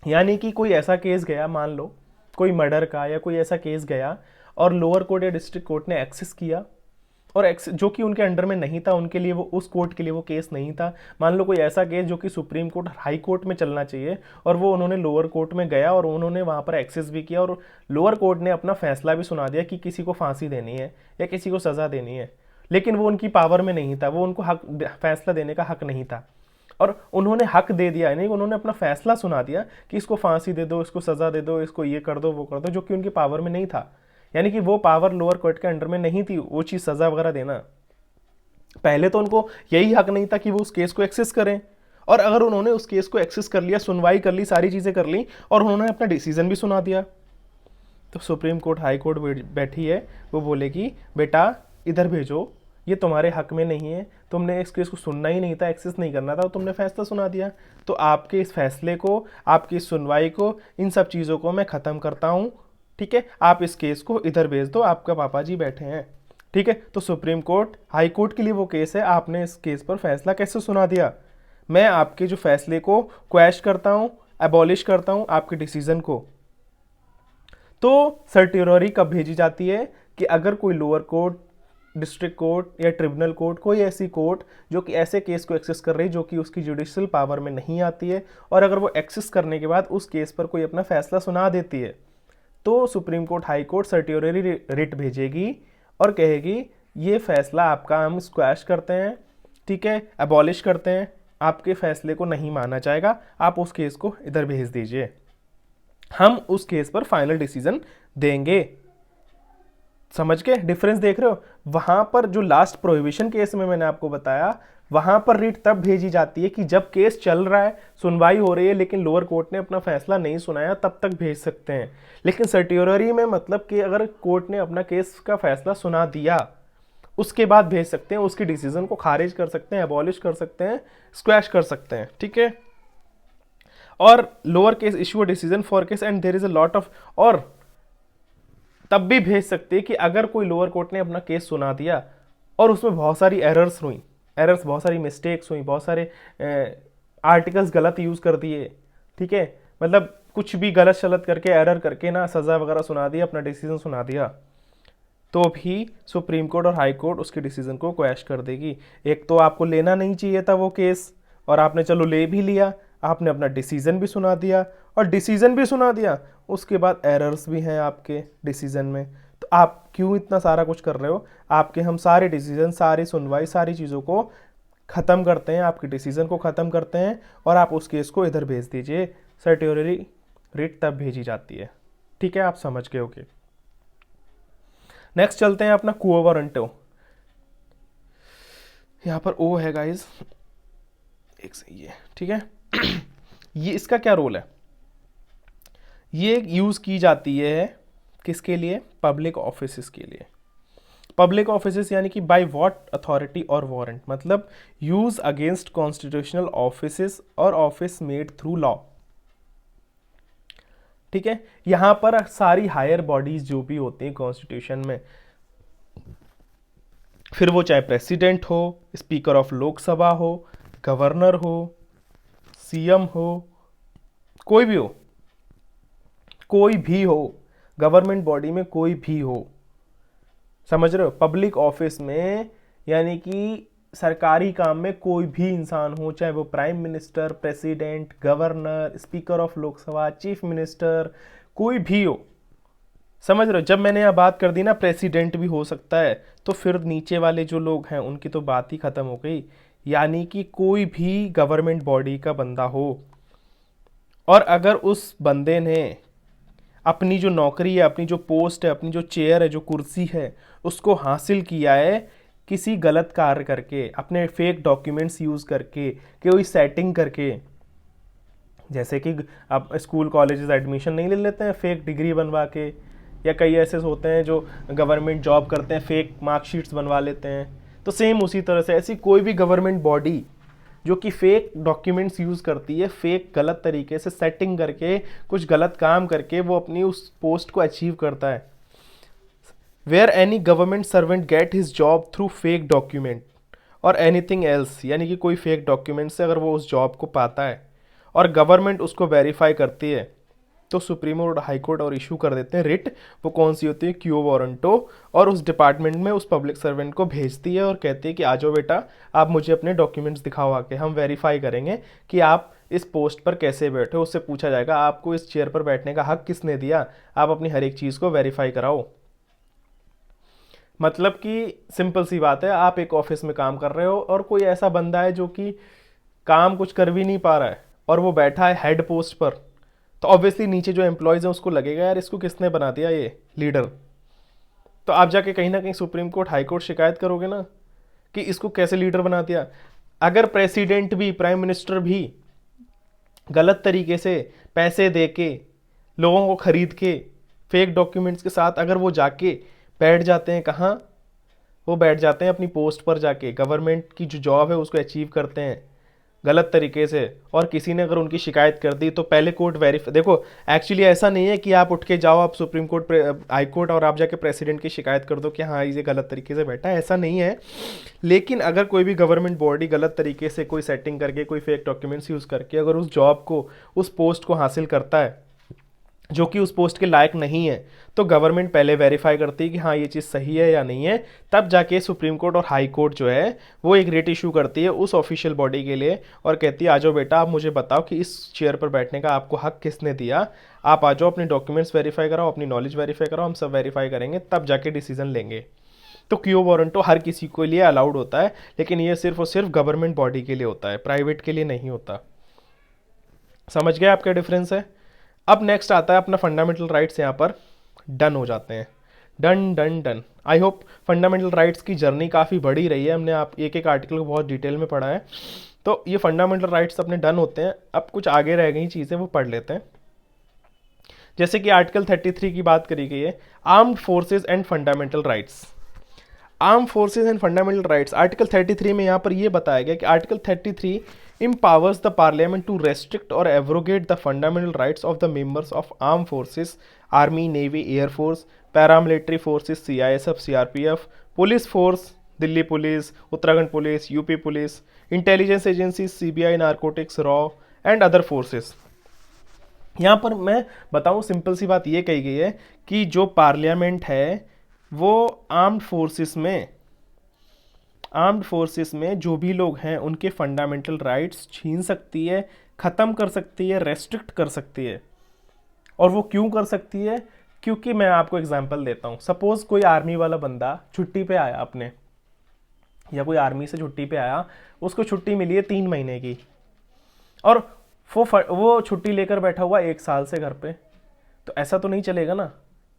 यानी कि कोई ऐसा केस गया, मान लो कोई मर्डर का या कोई ऐसा केस गया, और लोअर कोर्ट या डिस्ट्रिक्ट कोर्ट ने एक्सेस किया, और जो कि उनके अंडर में नहीं था, उनके लिए वो, उस कोर्ट के लिए वो केस नहीं था। मान लो कोई ऐसा केस जो कि सुप्रीम कोर्ट, हाई कोर्ट में चलना चाहिए, और वो उन्होंने लोअर कोर्ट में गया और उन्होंने वहाँ पर एक्सेस भी किया, और लोअर कोर्ट ने अपना फैसला भी सुना दिया कि किसी को फांसी देनी है या किसी को सज़ा देनी है, लेकिन वो उनकी पावर में नहीं था, वो उनको हक, फैसला देने का हक नहीं था, और उन्होंने हक दे दिया, यानी उन्होंने अपना फैसला सुना दिया कि इसको फांसी दे दो, इसको सज़ा दे दो, इसको ये कर दो, वो कर दो, जो कि उनकी पावर में नहीं था। यानी कि वो पावर लोअर कोर्ट के अंडर में नहीं थी वो चीज़ सज़ा वगैरह देना। पहले तो उनको यही हक नहीं था कि वो उस केस को एक्सेस करें, और अगर उन्होंने उस केस को एक्सेस कर लिया, सुनवाई कर ली, सारी चीज़ें कर ली, और उन्होंने अपना डिसीजन भी सुना दिया, तो सुप्रीम कोर्ट, हाई कोर्ट बैठी है, वो बोलेगी बेटा इधर भेजो, ये तुम्हारे हक में नहीं है, तुमने इस केस को सुनना ही नहीं था, एक्सेस नहीं करना था, तुमने फैसला सुना दिया, तो आपके इस फैसले को, आपकी इस सुनवाई को, इन सब चीज़ों को मैं ख़त्म करता हूँ। ठीक है, आप इस केस को इधर भेज दो, आपका पापा जी बैठे हैं। ठीक है, तो सुप्रीम कोर्ट, हाई कोर्ट के लिए वो केस है, आपने इस केस पर फैसला कैसे सुना दिया, मैं आपके जो फैसले को क्वैश करता हूँ, एबॉलिश करता हूँ आपके डिसीजन को। तो सर्टियोरी कब भेजी जाती है कि अगर कोई लोअर कोर्ट, डिस्ट्रिक्ट कोर्ट या ट्रिब्यूनल कोर्ट, कोई ऐसी कोर्ट जो कि ऐसे केस को एक्सेस कर रही है जो कि उसकी जुडिशियल पावर में नहीं आती है, और अगर वो एक्सेस करने के बाद उस केस पर कोई अपना फैसला सुना देती है, तो Supreme Court, High Court certiorari writ भेजेगी और कहेगी ये फैसला आपका हम स्क्वैश करते हैं, ठीक है, एबॉलिश करते हैं, आपके फैसले को नहीं माना जाएगा, आप उस केस को इधर भेज दीजिए, हम उस केस पर फाइनल डिसीजन देंगे। समझ के डिफरेंस देख रहे हो? वहां पर जो लास्ट प्रोहिबिशन केस में मैंने आपको बताया, वहां पर रिट तब भेजी जाती है कि जब केस चल रहा है, सुनवाई हो रही है, लेकिन लोअर कोर्ट ने अपना फैसला नहीं सुनाया, तब तक भेज सकते हैं। लेकिन सर्टियोरी में मतलब कि अगर कोर्ट ने अपना केस का फैसला सुना दिया, उसके बाद भेज सकते हैं, उसके डिसीजन को खारिज कर सकते हैं, एबॉलिश कर सकते हैं, स्क्वैश कर सकते हैं। ठीक है, और lower case issue a decision for case and there is a lot of, और तब भी भेज सकते हैं कि अगर कोई लोअर कोर्ट ने अपना केस सुना दिया और उसमें बहुत सारी एरर्स हुई, बहुत सारी मिस्टेक्स हुई, बहुत सारे आर्टिकल्स गलत यूज़ कर दिए, ठीक है, मतलब कुछ भी गलत शलत करके, एरर करके ना सज़ा वगैरह सुना दिया, अपना डिसीजन सुना दिया, तो भी सुप्रीम कोर्ट और हाई कोर्ट उसके डिसीजन को क्वैश कर देगी। एक तो आपको लेना नहीं चाहिए था वो केस, और आपने चलो ले भी लिया, आपने अपना डिसीजन भी सुना दिया, और डिसीजन भी सुना दिया, उसके बाद एरर्स भी हैं आपके डिसीजन में, तो आप क्यों इतना सारा कुछ कर रहे हो? आपके हम सारे डिसीजन, सारी सुनवाई, सारी चीज़ों को ख़त्म करते हैं, आपके डिसीजन को ख़त्म करते हैं, और आप उस केस को इधर भेज दीजिए सर्टियोररी रिट तब भेजी जाती है। ठीक है, आप समझ गए होगे। नेक्स्ट चलते हैं अपना क्वो वारंटो। यहाँ पर ओ है गाइस, एक सही है, ठीक है। ये इसका क्या रोल है, ये यूज की जाती है किसके लिए, पब्लिक ऑफिसेस के लिए। पब्लिक ऑफिसेस यानी कि बाय व्हाट अथॉरिटी और वारंट, मतलब यूज अगेंस्ट कॉन्स्टिट्यूशनल ऑफिसेस और ऑफिस मेड थ्रू लॉ। ठीक है, यहां पर सारी हायर बॉडीज जो भी होती हैं कॉन्स्टिट्यूशन में, फिर वो चाहे प्रेसिडेंट हो, स्पीकर ऑफ लोकसभा हो, गवर्नर हो, सीएम हो, कोई भी हो, कोई भी हो, गवर्नमेंट बॉडी में कोई भी हो, समझ रहे हो, पब्लिक ऑफिस में यानी कि सरकारी काम में कोई भी इंसान हो, चाहे वो prime minister, president, governor, speaker of Lok Sabha, chief minister, कोई भी हो, समझ रहे हो। जब मैंने यहाँ बात कर दी ना प्रेसिडेंट भी हो सकता है, तो फिर नीचे वाले जो लोग हैं उनकी तो बात ही खत्म हो गई। यानी कि कोई भी गवर्नमेंट बॉडी का बंदा हो, और अगर उस बंदे ने अपनी जो नौकरी है, अपनी जो पोस्ट है, अपनी जो चेयर है, जो कुर्सी है, उसको हासिल किया है किसी गलत कार्य करके, अपने फेक डॉक्यूमेंट्स यूज़ करके, कोई सेटिंग करके, जैसे कि आप स्कूल कॉलेजेस एडमिशन नहीं ले लेते हैं फेक डिग्री बनवा के, या कई ऐसे होते हैं जो गवर्नमेंट जॉब करते हैं फेक मार्कशीट्स बनवा लेते हैं, तो सेम उसी तरह से ऐसी कोई भी गवर्नमेंट बॉडी जो कि फेक डॉक्यूमेंट्स यूज़ करती है, फेक गलत तरीके से सेटिंग करके, कुछ गलत काम करके वो अपनी उस पोस्ट को अचीव करता है। Where any government servant get his job through fake document और एनीथिंग एल्स, यानी कि कोई फेक डॉक्यूमेंट से अगर वो उस जॉब को पाता है और गवर्नमेंट उसको वेरीफाई करती है, तो सुप्रीम कोर्ट, हाई कोर्ट और इशू कर देते हैं रिट। वो कौन सी होती है, क्यू वारंटो, और उस डिपार्टमेंट में उस पब्लिक सर्वेंट को भेजती है और कहती है कि आ जाओ बेटा, आप मुझे अपने डॉक्यूमेंट्स दिखाओ आके, हम वेरीफाई करेंगे कि आप इस पोस्ट पर कैसे बैठे हो। उससे पूछा जाएगा आपको इस चेयर पर बैठने का हक किसने दिया, आप अपनी हर एक चीज़ को वेरीफाई कराओ। मतलब कि सिंपल सी बात है, आप एक ऑफिस में काम कर रहे हो और कोई ऐसा बंदा है जो कि काम कुछ कर भी नहीं पा रहा है और वो बैठा है हेड पोस्ट पर, तो ऑब्वियसली नीचे जो एम्प्लॉयज़ हैं उसको लगेगा यार इसको किसने बना दिया ये लीडर। तो आप जाके कहीं ना कहीं सुप्रीम कोर्ट, हाई कोर्ट शिकायत करोगे ना कि इसको कैसे लीडर बना दिया। अगर प्रेसिडेंट भी, प्राइम मिनिस्टर भी गलत तरीके से पैसे दे के, लोगों को खरीद के, फेक डॉक्यूमेंट्स के साथ अगर वो जाके बैठ जाते हैं, कहाँ वो बैठ जाते हैं, अपनी पोस्ट पर जाके, गवर्नमेंट की जो जॉब है उसको अचीव करते हैं गलत तरीके से, और किसी ने अगर उनकी शिकायत कर दी तो पहले कोर्ट वेरीफाई, देखो एक्चुअली ऐसा नहीं है कि आप उठ के जाओ, आप सुप्रीम कोर्ट, हाई कोर्ट और आप जाके प्रेसिडेंट की शिकायत कर दो कि हाँ ये गलत तरीके से बैठा है, ऐसा नहीं है। लेकिन अगर कोई भी गवर्नमेंट बॉडी गलत तरीके से कोई सेटिंग करके, कोई फेक डॉक्यूमेंट्स यूज़ करके अगर उस जॉब को, उस पोस्ट को हासिल करता है जो कि उस पोस्ट के लायक नहीं है, तो गवर्नमेंट पहले वेरीफाई करती है कि हाँ ये चीज़ सही है या नहीं है, तब जाके सुप्रीम कोर्ट और हाई कोर्ट जो है वो एक रेट इशू करती है उस ऑफिशियल बॉडी के लिए और कहती है आ जाओ बेटा, आप मुझे बताओ कि इस चेयर पर बैठने का आपको हक किसने दिया, आप आ जाओ, अपने डॉक्यूमेंट्स वेरीफाई कराओ, अपनी नॉलेज वेरीफाई कराओ, हम सब वेरीफाई करेंगे, तब जाके डिसीजन लेंगे। तो क्यू वारंटो हर किसी के लिए अलाउड होता है, लेकिन ये सिर्फ और सिर्फ गवर्नमेंट बॉडी के लिए होता है, प्राइवेट के लिए नहीं होता। समझ गए आप क्या डिफरेंस है। अब नेक्स्ट आता है अपना फंडामेंटल राइट्स, यहाँ पर डन हो जाते हैं, done done done. I hope fundamental rights की जर्नी काफ़ी बड़ी रही है, हमने आप एक एक आर्टिकल को बहुत डिटेल में पढ़ा है, तो ये फंडामेंटल राइट्स अपने डन होते हैं। अब कुछ आगे रह गई चीज़ें वो पढ़ लेते हैं। जैसे कि आर्टिकल 33 की बात करी गई है, armed forces and fundamental rights. Arm forces and fundamental rights, article 33 में यहाँ पर ये बताया गया कि article 33 empowers the parliament to restrict or abrogate the fundamental rights of the members of armed forces, army, navy, air force, paramilitary forces, CISF, CRPF, police force, Delhi police, Uttarakhand police, UP police, intelligence agency, CBI, narcotics, raw and other forces. यहाँ पर मैं बताऊँ, simple सी बात ये कही गई है कि जो पार्लियामेंट है वो आर्म्ड फोर्सेस में जो भी लोग हैं उनके फंडामेंटल राइट्स छीन सकती है, ख़त्म कर सकती है, रेस्ट्रिक्ट कर सकती है। और वो क्यों कर सकती है, क्योंकि मैं आपको एग्जांपल देता हूँ। सपोज़ कोई आर्मी वाला बंदा छुट्टी पे आया अपने, या कोई आर्मी से छुट्टी पे आया, उसको छुट्टी मिली है 3 महीने की, और वो छुट्टी लेकर बैठा हुआ 1 साल से घर पे, तो ऐसा तो नहीं चलेगा ना।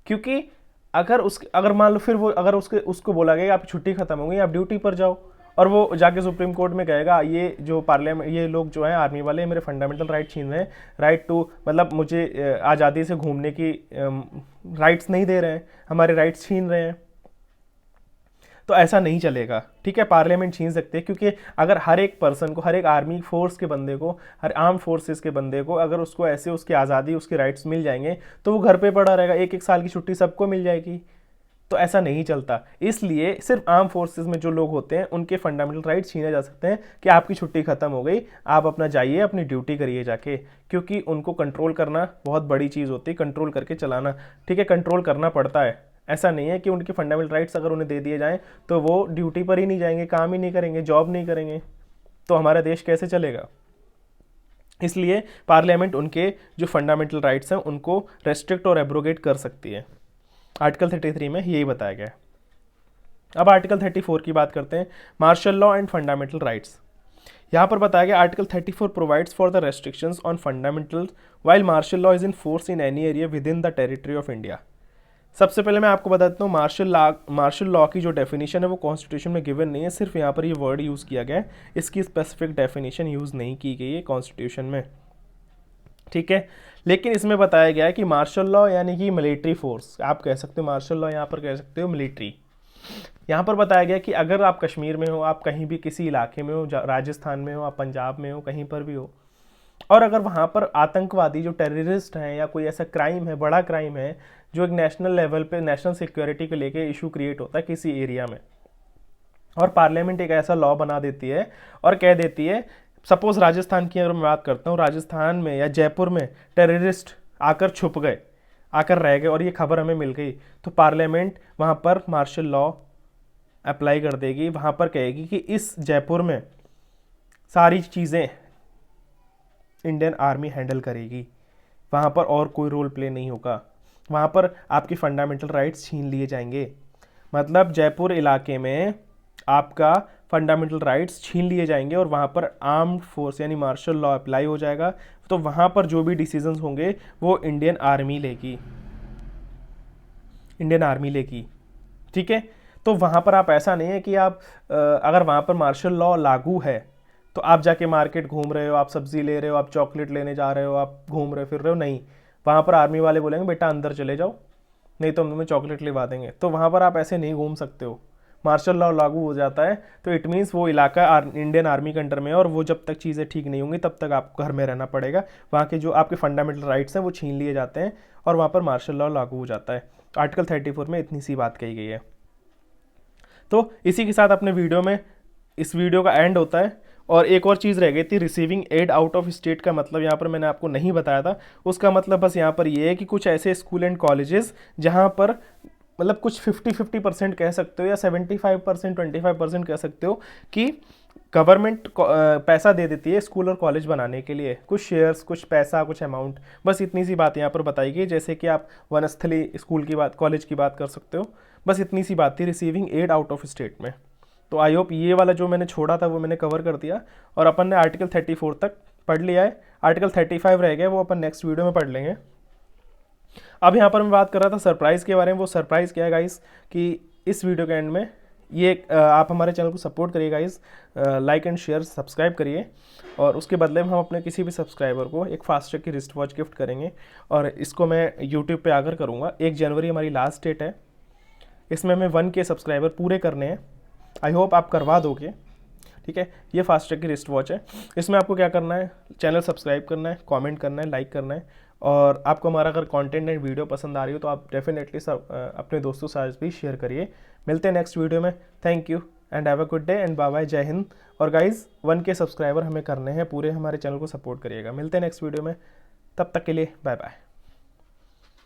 क्योंकि अगर मान लो फिर वो अगर उसको बोला गया आपकी छुट्टी खत्म हो गई, आप ड्यूटी पर जाओ, और वो जाके सुप्रीम कोर्ट में कहेगा ये जो पार्लियामेंट, ये लोग जो हैं आर्मी वाले मेरे फंडामेंटल राइट छीन रहे हैं, राइट टू मतलब मुझे आज़ादी से घूमने की राइट्स नहीं दे रहे हैं, हमारे राइट्स छीन रहे हैं, तो ऐसा नहीं चलेगा। ठीक है, पार्लियामेंट छीन सकते हैं, क्योंकि अगर हर एक पर्सन को, हर एक आर्मी फोर्स के बंदे को, हर आर्म फोर्सेस के बंदे को अगर उसको ऐसे उसकी आज़ादी, उसके राइट्स मिल जाएंगे, तो वो घर पे पड़ा रहेगा, 1-1 साल की छुट्टी सबको मिल जाएगी। तो ऐसा नहीं चलता। इसलिए सिर्फ आर्म फोर्सेस में जो लोग होते हैं उनके फंडामेंटल राइट्स छीने जा सकते हैं कि आपकी छुट्टी खत्म हो गई, आप अपना जाइए, अपनी ड्यूटी करिए जाके, क्योंकि उनको कंट्रोल करना बहुत बड़ी चीज़ होती है, कंट्रोल करके चलाना। ठीक है, कंट्रोल करना पड़ता है। ऐसा नहीं है कि उनके फंडामेंटल राइट्स अगर उन्हें दे दिए जाएं तो वो ड्यूटी पर ही नहीं जाएंगे, काम ही नहीं करेंगे, जॉब नहीं करेंगे, तो हमारा देश कैसे चलेगा। इसलिए पार्लियामेंट उनके जो फंडामेंटल राइट्स हैं उनको रेस्ट्रिक्ट और एब्रोगेट कर सकती है। आर्टिकल 33 में यही बताया गया है। अब आर्टिकल 34 की बात करते हैं, martial law and fundamental rights. यहाँ पर बताया गया article 34 provides for the restrictions on fundamental while martial law is in force in any area within the territory of India. सबसे पहले मैं आपको बता देता हूँ, मार्शल लॉ की जो डेफिनेशन है वो कॉन्स्टिट्यूशन में गिवन नहीं है, सिर्फ यहाँ पर ये वर्ड यूज़ किया गया है, इसकी स्पेसिफिक डेफिनेशन यूज़ नहीं की गई है कॉन्स्टिट्यूशन में। ठीक है, लेकिन इसमें बताया गया है कि मार्शल लॉ यानी कि मिलिट्री फोर्स, आप कह सकते हो मार्शल लॉ, यहाँ पर कह सकते हो मिलिट्री। यहाँ पर बताया गया कि अगर आप कश्मीर में हो, आप कहीं भी किसी इलाके में हो, राजस्थान में हो, आप पंजाब में हो, कहीं पर भी हो, और अगर वहाँ पर आतंकवादी जो टेररिस्ट हैं या कोई ऐसा क्राइम है, बड़ा क्राइम है जो एक नेशनल लेवल पे नेशनल सिक्योरिटी को लेके इशू क्रिएट होता है किसी एरिया में, और पार्लियामेंट एक ऐसा लॉ बना देती है और कह देती है, सपोज राजस्थान की अगर मैं बात करता हूँ, राजस्थान में या जयपुर में टेररिस्ट आकर छुप गए, आकर रह गए और ये खबर हमें मिल गई, तो पार्लियामेंट वहाँ पर मार्शल लॉ अप्लाई कर देगी, वहाँ पर कहेगी कि इस जयपुर में सारी चीज़ें इंडियन आर्मी हैंडल करेगी, वहाँ पर और कोई रोल प्ले नहीं होगा, वहाँ पर आपकी फंडामेंटल राइट्स छीन लिए जाएंगे। मतलब जयपुर इलाके में आपका फंडामेंटल राइट्स छीन लिए जाएंगे और वहाँ पर आर्म्ड फोर्स यानी मार्शल लॉ अप्लाई हो जाएगा, तो वहाँ पर जो भी डिसीजंस होंगे वो इंडियन आर्मी लेगी, इंडियन आर्मी लेगी। ठीक है, तो वहाँ पर आप, ऐसा नहीं है कि आप अगर वहाँ पर मार्शल लॉ लागू है तो आप जाके मार्केट घूम रहे हो, आप सब्जी ले रहे हो, आप चॉकलेट लेने जा रहे हो, आप घूम रहे फिर रहे हो, नहीं, वहाँ पर आर्मी वाले बोलेंगे बेटा अंदर चले जाओ, नहीं तो हम तुम्हें चॉकलेट लिवा देंगे। तो वहाँ पर आप ऐसे नहीं घूम सकते हो, मार्शल लॉ लागू हो जाता है तो इट मीन्स वो इलाका इंडियन आर्मी के अंडर में है, और वो जब तक चीज़ें ठीक नहीं होंगी तब तक आपको घर में रहना पड़ेगा, वहाँ के जो आपके फंडामेंटल राइट्स हैं वो छीन लिए जाते हैं और वहाँ पर मार्शल लॉ लागू हो जाता है। आर्टिकल 34 में इतनी सी बात कही गई है। तो इसी के साथ अपने वीडियो में, इस वीडियो का एंड होता है। और एक और चीज़ रह गई थी, receiving aid out of state का मतलब यहाँ पर मैंने आपको नहीं बताया था, उसका मतलब बस यहाँ पर ये है कि कुछ ऐसे स्कूल एंड कॉलेजेस जहाँ पर मतलब कुछ 50-50% कह सकते हो या 75% 25% कह सकते हो कि गवर्नमेंट पैसा दे देती है स्कूल और कॉलेज बनाने के लिए, कुछ शेयर्स, कुछ पैसा, कुछ अमाउंट, बस इतनी सी बात यहाँ पर बताई गई। जैसे कि आप वनस्थली स्कूल की बात, कॉलेज की बात कर सकते हो, बस इतनी सी बात थी receiving aid out of state में। तो आई होप ये वाला जो मैंने छोड़ा था वो मैंने कवर कर दिया, और अपन ने आर्टिकल 34 तक पढ़ लिया है। आर्टिकल 35 रह गया, वो अपन नेक्स्ट वीडियो में पढ़ लेंगे। अब यहाँ पर मैं बात कर रहा था सरप्राइज़ के बारे में। वो सरप्राइज़ क्या है गाइस, कि इस वीडियो के एंड में ये आप हमारे चैनल को सपोर्ट करिए guys, like and share subscribe करिए, और उसके बदले में हम अपने किसी भी सब्सक्राइबर को एक फास्ट्रैक की रिस्ट वॉच गिफ्ट करेंगे, और इसको मैं यूट्यूब पे आकर करूँगा। 1 जनवरी हमारी लास्ट डेट है, इसमें हमें 1K सब्सक्राइबर पूरे करने हैं। आई होप आप करवा दोगे। ठीक है, ये फास्ट्रैक की रिस्ट वॉच है। इसमें आपको क्या करना है, चैनल सब्सक्राइब करना है, कमेंट करना है, लाइक करना है, और आपको हमारा अगर कंटेंट एंड वीडियो पसंद आ रही हो तो आप डेफिनेटली सब अपने दोस्तों के साथ भी शेयर करिए। मिलते हैं नेक्स्ट वीडियो में। Thank you and have a good day and bye bye, Jai Hind. और गाइज 1K सब्सक्राइबर हमें करने हैं पूरे, हमारे चैनल को सपोर्ट करिएगा। मिलते हैं नेक्स्ट वीडियो में, तब तक के लिए बाय बाय।